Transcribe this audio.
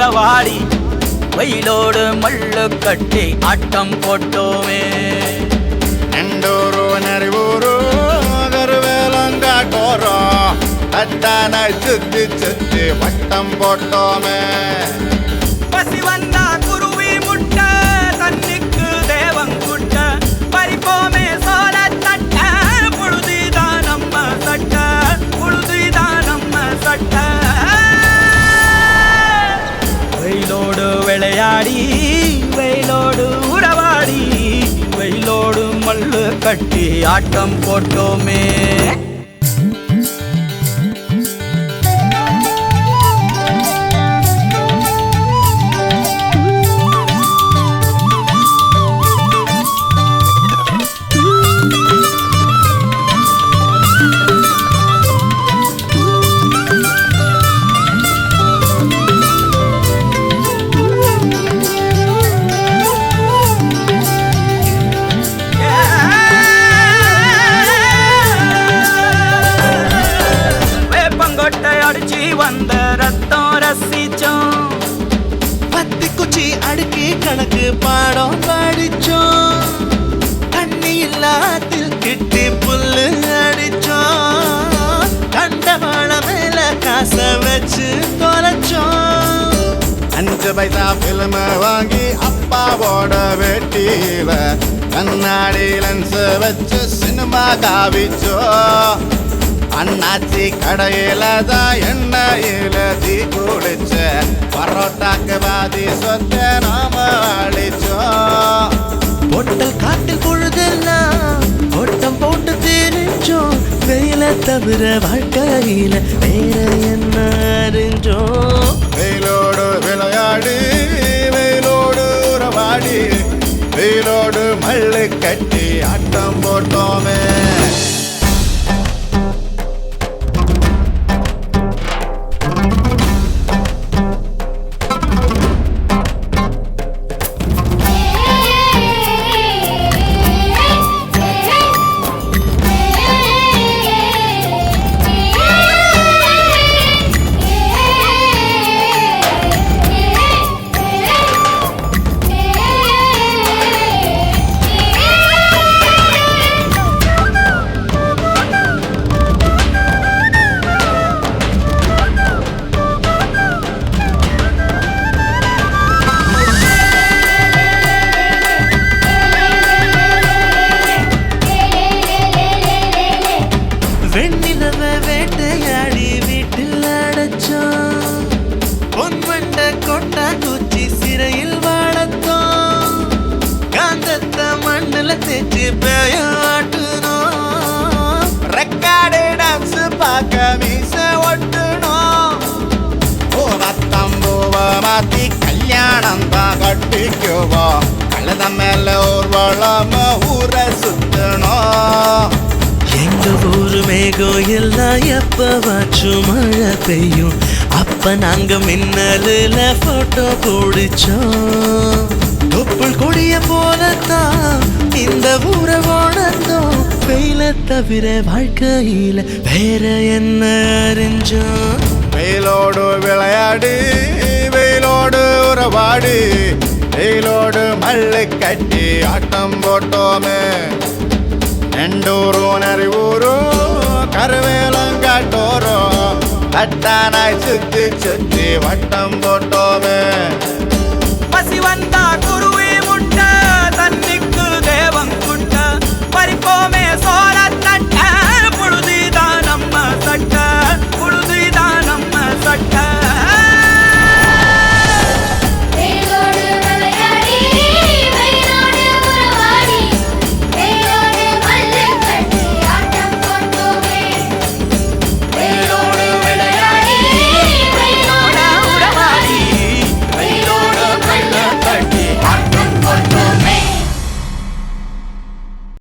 உறவாடி வெயிலோடு மல்லு கட்டி ஆட்டம் போட்டோமே. நெண்டூரு நரிவூரு கருவேலங்காட்டோரம் தட்டானாய் சுத்தி சுத்தி வட்டம் போட்டோமே. பசி வந்தா குருவி முட்டை தண்ணிக்கு தேவங்குட்ட பறிப்போமே சோழ தட்ட புழுதிதான் நம்ம சட்ட புழுதிதான் நம்ம சட்ட. வெயிலோடு விளையாடி வெயிலோடு உறவாடி வெயிலோடு மல்லு கட்டி ஆட்டம் போட்டோமே. வந்த ரத்தம் ரசிச்சோம் பத்தி குச்சி அடுக்கி கணக்கு பாடம் படிச்சோம். தண்ணி இல்லாத்தில் கிட்டி புல்லு அடிச்சோம். கண்டவாள மேல காச வச்சு தொலைச்சோம். 5 பைசா பிலிம் வாங்கி அப்பாவோட வெட்டியில கண்ணாடி லென்ஸ் வச்சு சினிமா காவிச்சோம். அண்ணாச்சி கடையில தான் எண்ணெயில தீ குளிச்ச பரோட்டாக்கு பாதி சொத்த நாம அழிச்சோம். பொட்டல் காட்டில் பொழுதெல்லாம் ஓட்டம் போட்டு தெரிஞ்சோம். வெயில தவிர வாழ்க்கையில வேற என்ன அறிஞ்சோம். வெயிலோடு விளையாடி வெயிலோடு உறவாடி வெயிலோடு மல்லு கட்டி ஆட்டம் போட்டோமே. வெண்ணிலவை வேட்டையாடி வீட்டில் அடைச்சோம். பொன்வண்ட கொட்டா குச்சி சிறையில் வாழத்தோம். காந்தத்தை மண்ணில் தேய்ச்சி பேயாட்டுனோம். ரெக்கார்டு டான்ஸ் பார்க்க மீச ஒட்டுனோம். பூவத்தம்பூவ மாத்தி கல்யாணம் தான் கட்டிக்குவோம். கழுத மேல ஊர்வலம் ஊரை சுத்தணும். எங்க ஊரு மேகம் எல்லாம் எப்பவாச்சும் மழை பெய்யும். அப்ப நாங்க மின்னலுல போட்டோ பிடிச்சோம். தொப்புள் கொடிய போலத்தான் இந்த ஊரை உணர்ந்தோம். வெயில தவிர வாழ்க்கையில வேற என்ன அறிஞ்சோம். வெயிலோடு விளையாடி வெயிலோடு உறவாடி வெயிலோடு மல்லு கட்டி ஆட்டம் போட்டோமே. நெண்டூரு நரிவூரு கருவேலங்காட்டோரம் தட்டானாய் சுத்தி சுத்தி வட்டம் போட்டோமே. பசி வந்தா குருவி முட்டை